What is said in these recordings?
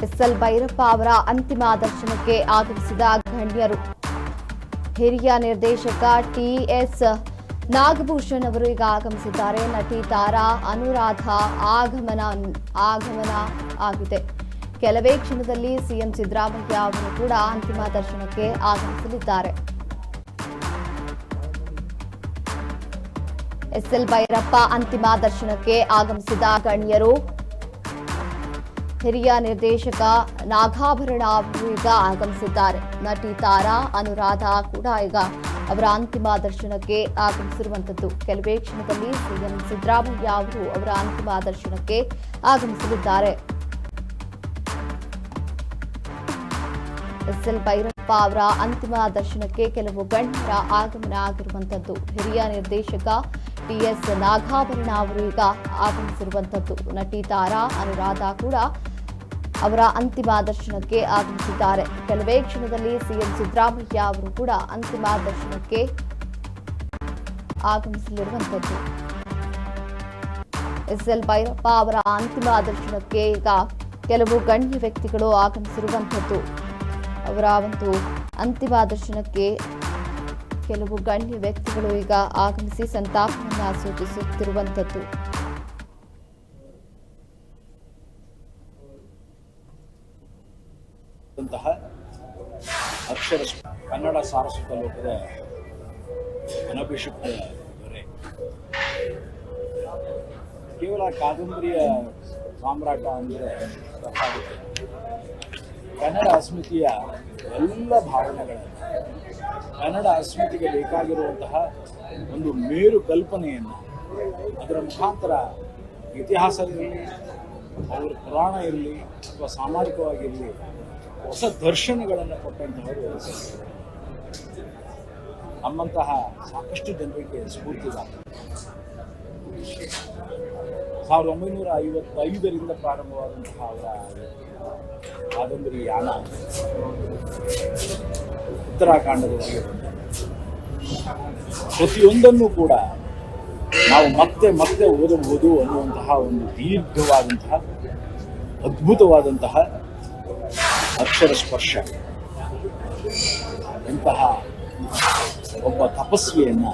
SL Bhyrappa ಅವರ ಅಂತಿಮ ದರ್ಶನಕ್ಕೆ ಆಗಮಿಸಿದ ಗಣ್ಯರು. ಹಿರಿಯ ನಿರ್ದೇಶಕ ಟಿಎಸ್ ನಾಗಭೂಷಣ್ ಅವರು ಈಗ ಆಗಮಿಸಿದ್ದಾರೆ. ನಟಿ ತಾರಾ ಅನುರಾಧ ಆಗಮನ ಆಗಿದೆ. ಕೆಲವೇ ಕ್ಷಣದಲ್ಲಿ ಸಿಎಂ ಸಿದ್ದರಾಮಯ್ಯ ಅವರು ಕೂಡ ಅಂತಿಮ ದರ್ಶನಕ್ಕೆ ಆಗಮಿಸಲಿದ್ದಾರೆ. ಎಸ್ಎಲ್ ಭೈರಪ್ಪ ಅಂತಿಮ ದರ್ಶನಕ್ಕೆ ಆಗಮಿಸಿದ ಗಣ್ಯರು. ಹಿರಿಯ ನಿರ್ದೇಶಕ ನಾಗಾಭರಣ ಅವರು ಈಗ ಆಗಮಿಸಿದ್ದಾರೆ. ನಟಿ ತಾರಾ ಅನುರಾಧ ಕೂಡ ಈಗ ಅವರ ಅಂತಿಮ ದರ್ಶನಕ್ಕೆ ಆಗಮಿಸಿರುವಂತದ್ದು. ಕೆಲವೇ ಕ್ಷಣದಲ್ಲಿ ಸಿಎಂ ಸಿದ್ದರಾಮಯ್ಯ ಅವರು ಅವರ ಅಂತಿಮ ದರ್ಶನಕ್ಕೆ ಆಗಮಿಸಲಿದ್ದಾರೆ. ಎಸ್ಎಲ್ ಭೈರಪ್ಪ ಅವರ ಅಂತಿಮ ದರ್ಶನಕ್ಕೆ ಕೆಲವು ಗಣ್ಯರ ಆಗಮನ ಆಗಿರುವಂತದ್ದು. ಹಿರಿಯ ನಿರ್ದೇಶಕ ಟಿಎಸ್ ನಾಗಾಭರಣ ಅವರು ಈಗ ಆಗಮಿಸಿರುವಂತದ್ದು. ನಟಿ ತಾರಾ ಅನುರಾಧ ಕೂಡ ಅವರ ಅಂತಿಮ ದರ್ಶನಕ್ಕೆ ಆಗಮಿಸಿದ್ದಾರೆ. ಕೆಲವೇ ಕ್ಷಣದಲ್ಲಿ ಸಿಎಂ ಸಿದ್ದರಾಮಯ್ಯ ಅವರು ಕೂಡ ಅಂತಿಮ ದರ್ಶನಕ್ಕೆ ಆಗಮಿಸಲಿರುವಂತದ್ದು. ಎಸ್ಎಲ್ ಭೈರಪ್ಪ ಅವರ ಅಂತಿಮ ದರ್ಶನಕ್ಕೆ ಈಗ ಕೆಲವು ಗಣ್ಯ ವ್ಯಕ್ತಿಗಳು ಆಗಮಿಸಿರುವಂತದ್ದು. ಅವರ ಒಂದು ಅಂತಿಮ ದರ್ಶನಕ್ಕೆ ಕೆಲವು ಗಣ್ಯ ವ್ಯಕ್ತಿಗಳು ಈಗ ಆಗಮಿಸಿ ಸಂತಾಪವನ್ನು ಸೂಚಿಸುತ್ತಿರುವಂತದ್ದು. ಅಕ್ಷರ ಕನ್ನಡ ಸಾರಸ್ವತ ಲೋಕದ ಅನಭಿಷಿಕ್ತ ದೊರೆ. ಕೇವಲ ಕಾದಂಬರಿಯ ಸಾಮ್ರಾಟ ಅಂದರೆ ತಪ್ಪಾಗುತ್ತೆ. ಕನ್ನಡ ಅಸ್ಮಿತೆಯ ಎಲ್ಲ ಭಾವನೆಗಳನ್ನು, ಕನ್ನಡ ಅಸ್ಮಿತೆಗೆ ಬೇಕಾಗಿರುವಂತಹ ಒಂದು ಮೇರು ಕಲ್ಪನೆಯನ್ನು ಅದರ ಮುಖಾಂತರ ಇತಿಹಾಸ ಇರಲಿ, ಅವರ ಪುರಾಣ ಇರಲಿ ಅಥವಾ ಸಾಮಾಜಿಕವಾಗಿರಲಿ ಹೊಸ ದರ್ಶನಗಳನ್ನು ಕೊಟ್ಟಂತಹವರು ನಮ್ಮಂತಹ ಸಾಕಷ್ಟು ಜನರಿಗೆ ಸ್ಫೂರ್ತಿದಾರ. 1955ರಿಂದ ಪ್ರಾರಂಭವಾದಂತಹ ಅವರ ಕಾದಂಬರಿ ಯಾನ ಉತ್ತರಾಖಂಡದವರೆಗೆ ಬಂದ ಪ್ರತಿಯೊಂದನ್ನು ಕೂಡ ನಾವು ಮತ್ತೆ ಮತ್ತೆ ಓದಬಹುದು ಅನ್ನುವಂತಹ ಒಂದು ದೀರ್ಘವಾದಂತಹ ಅದ್ಭುತವಾದಂತಹ ಅಕ್ಷರ ಸ್ಪರ್ಶ. ಇಂತಹ ಒಬ್ಬ ತಪಸ್ವಿಯನ್ನು,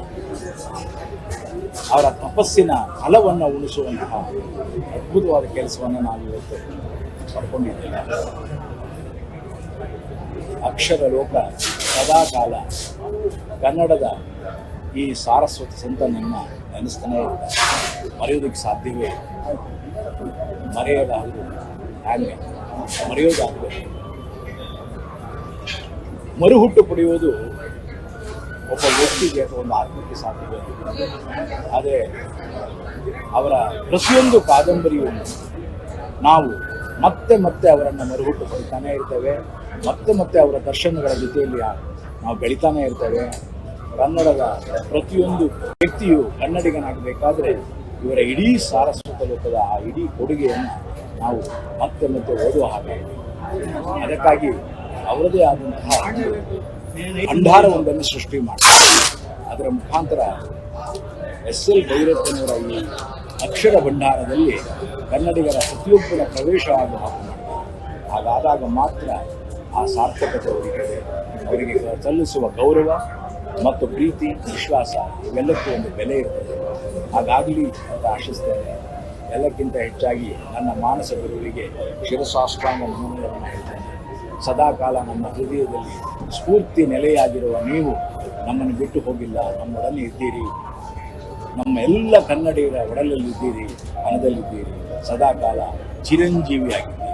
ಅವರ ತಪಸ್ಸಿನ ಫಲವನ್ನು ಉಳಿಸುವಂತಹ ಅದ್ಭುತವಾದ ಕೆಲಸವನ್ನು ನಾವು ಇವತ್ತು ಪಡ್ಕೊಂಡಿದ್ದೇವೆ. ಅಕ್ಷರ ಲೋಕ ಸದಾಕಾಲ ಕನ್ನಡದ ಈ ಸಾರಸ್ವತ ಸಂತನನ್ನು ನೆನೆಸ್ತಾನೆ ಇರ್ತಾರೆ. ಮರೆಯೋದಕ್ಕೆ ಸಾಧ್ಯವೇ? ಮರೆಯೋದಾಗಬೇಕು. ಮರುಹುಟ್ಟು ಪಡೆಯುವುದು ಒಬ್ಬ ವ್ಯಕ್ತಿಗೆ ಅಥವಾ ಒಂದು ಆತ್ಮಕ್ಕೆ ಸಾಧ್ಯವೇ. ಆದರೆ ಅವರ ಪ್ರತಿಯೊಂದು ಕಾದಂಬರಿಯನ್ನು ನಾವು ಮತ್ತೆ ಮತ್ತೆ ಅವರನ್ನು ಮರುಹುಟ್ಟು ಪಡಿತಾನೇ ಇರ್ತೇವೆ. ಮತ್ತೆ ಮತ್ತೆ ಅವರ ದರ್ಶನಗಳ ಜೊತೆಯಲ್ಲಿ ನಾವು ಬೆಳಿತಾನೇ ಇರ್ತೇವೆ. ಕನ್ನಡದ ಪ್ರತಿಯೊಂದು ವ್ಯಕ್ತಿಯು ಕನ್ನಡಿಗನಾಗಬೇಕಾದ್ರೆ ಇವರ ಇಡೀ ಸಾರಸ್ವತ ಲೋಕದ ಆ ಇಡೀ ಕೊಡುಗೆಯನ್ನು ನಾವು ಮತ್ತೆ ಮತ್ತೆ ಓದುವ ಹಾಗೆ. ಅದಕ್ಕಾಗಿ ಅವರದೇ ಆದಂತಹ ಭಂಡಾರವೊಂದನ್ನು ಸೃಷ್ಟಿ ಮಾಡ್ತಾರೆ. ಅದರ ಮುಖಾಂತರ ಎಸ್ಎಲ್ ಭೈರಪ್ಪನವರ ಈ ಅಕ್ಷರ ಭಂಡಾರದಲ್ಲಿ ಕನ್ನಡಿಗರ ಪ್ರತಿಯೊಬ್ಬರ ಪ್ರವೇಶ ಆಗುವ ಹಾಗೆ ಮಾಡ್ತಾರೆ. ಹಾಗಾದಾಗ ಮಾತ್ರ ಆ ಸಾರ್ಥಕತೆ ಅವರಿಗೆ ಸಲ್ಲಿಸುವ ಗೌರವ ಮತ್ತು ಪ್ರೀತಿ, ವಿಶ್ವಾಸ ಇವೆಲ್ಲಕ್ಕೂ ಒಂದು ಬೆಲೆ ಇರ್ತದೆ. ಹಾಗಾಗಲಿ ಅಂತ ಆಶಿಸ್ತೇನೆ. ಎಲ್ಲಕ್ಕಿಂತ ಹೆಚ್ಚಾಗಿ ನನ್ನ ಮಾನಸ ಗುರುವಿಗೆ ಶಿರಸಾಷ್ಟಾಂಗ ನಮನಗಳನ್ನು ಹೇಳ್ತೇನೆ. ಸದಾಕಾಲ ನಮ್ಮ ಹೃದಯದಲ್ಲಿ ಸ್ಫೂರ್ತಿ ನೆಲೆಯಾಗಿರುವ ನೀವು ನಮ್ಮನ್ನು ಬಿಟ್ಟು ಹೋಗಿಲ್ಲ, ನಮ್ಮೊಡನೆ ಇದ್ದೀರಿ. ನಮ್ಮ ಎಲ್ಲ ಕನ್ನಡಿಗರ ಒಡಲಲ್ಲಿದ್ದೀರಿ, ಮನದಲ್ಲಿದ್ದೀರಿ. ಸದಾಕಾಲ ಚಿರಂಜೀವಿಯಾಗಿದ್ದೀರಿ.